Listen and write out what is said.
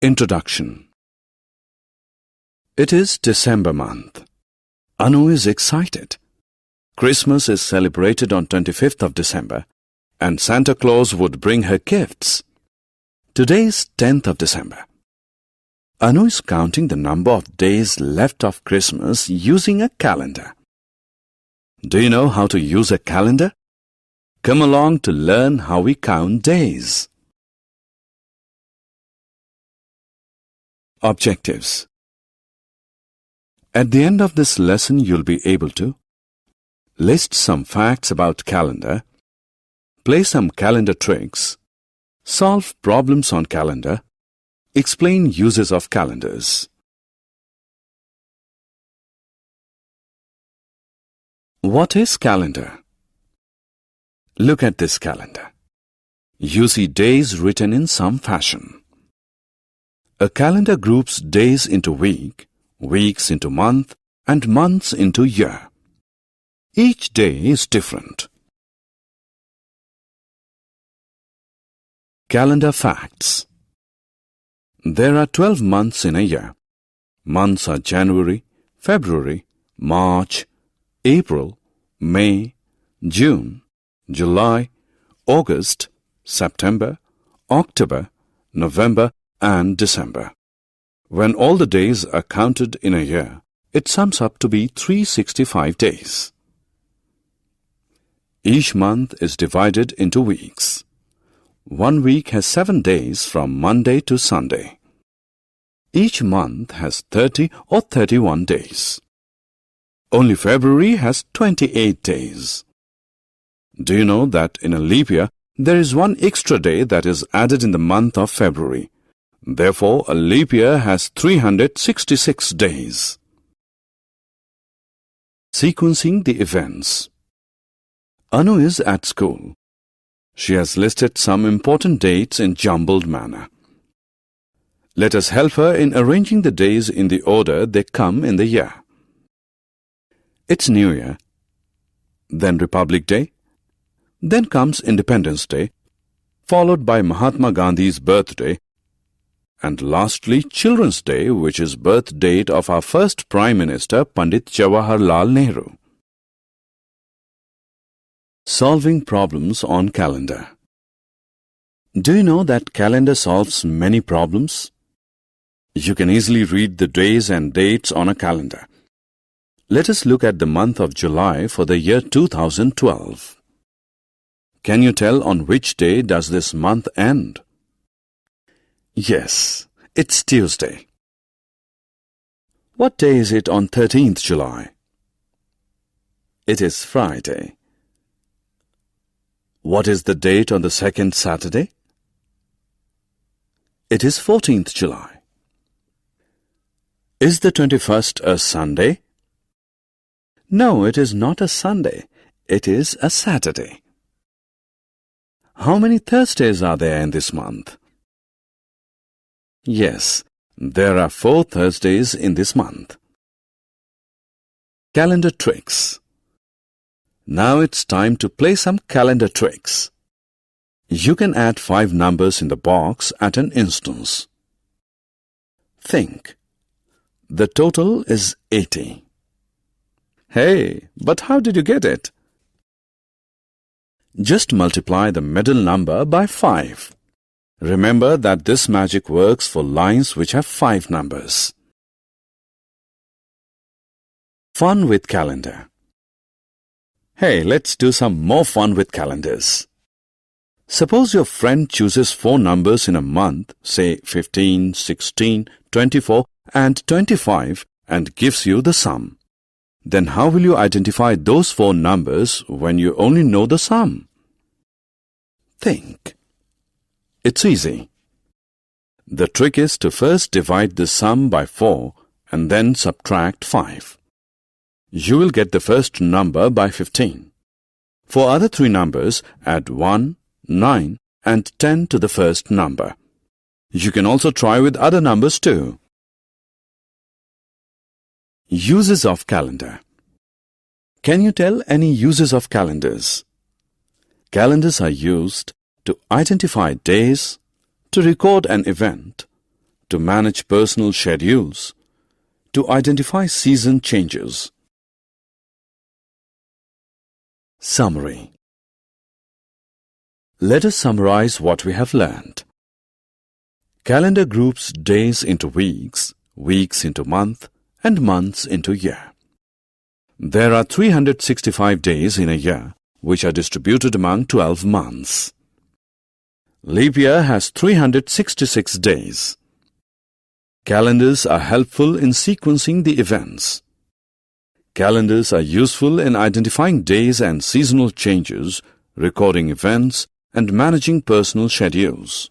Introduction. It is December month. Anu is excited. Christmas is celebrated on 25th of December and Santa Claus would bring her gifts. Today is 10th of December. Anu is counting the number of days left of Christmas using a calendar. Do you know how to use a calendar? Come along to learn how we count days. Objectives. At the end of this lesson, you'll be able to list some facts about calendar, play some calendar tricks, solve problems on calendar, explain uses of calendars. What is calendar? Look at this calendar. You see days written in some fashion. A calendar groups days into week, weeks into month, and months into year. Each day is different. Calendar facts. There are 12 months in a year. Months are January, February, March, April, May, June, July, August, September, October, November, and December. When all the days are counted in a year, it sums up to be 365 days. Each month is divided into weeks. 1 week has 7 days from Monday to Sunday. Each month has 30 or 31 days. Only February has 28 days. Do you know that in a leap year, there is 1 extra day that is added in the month of February? Therefore, a leap year has 366 days. Sequencing the events. Anu is at school. She has listed some important dates in jumbled manner. Let us help her in arranging the days in the order they come in the year. It's New Year, then Republic Day, then comes Independence Day, followed by Mahatma Gandhi's birthday, and lastly Children's Day, which is birth date of our first Prime Minister, Pandit Jawaharlal Nehru. Solving problems on calendar. Do you know that calendar solves many problems? You can easily read the days and dates on a calendar. Let us look at the month of July for the year 2012. Can you tell on which day does this month end? Yes, it's Tuesday. What day is it on 13th July? It is Friday. What is the date on the second Saturday? It is 14th July. Is the 21st a Sunday? No, it is not a Sunday. It is a Saturday. How many Thursdays are there in this month? Yes, there are 4 Thursdays in this month. Calendar tricks. Now it's time to play some calendar tricks. You can add 5 numbers in the box at an instance. Think. The total is 80. Hey, but how did you get it? Just multiply the middle number by 5. Remember that this magic works for lines which have 5 numbers. Fun with calendar. Hey, let's do some more fun with calendars. Suppose your friend chooses 4 numbers in a month, say 15, 16, 24 and 25 and gives you the sum. Then how will you identify those 4 numbers when you only know the sum? Think. It's easy. The trick is to first divide the sum by 4 and then subtract 5. You will get the first number by 15. For other 3 numbers, add 1, 9 and 10 to the first number. You can also try with other numbers too. Uses of calendar. Can you tell any uses of calendars? Calendars are used to identify days, to record an event, to manage personal schedules, to identify season changes. Summary. Let us summarize what we have learned. Calendar groups days into weeks, weeks into month, and months into year. There are 365 days in a year, which are distributed among 12 months. Leap year has 366 days. Calendars are helpful in sequencing the events. Calendars are useful in identifying days and seasonal changes, recording events, and managing personal schedules.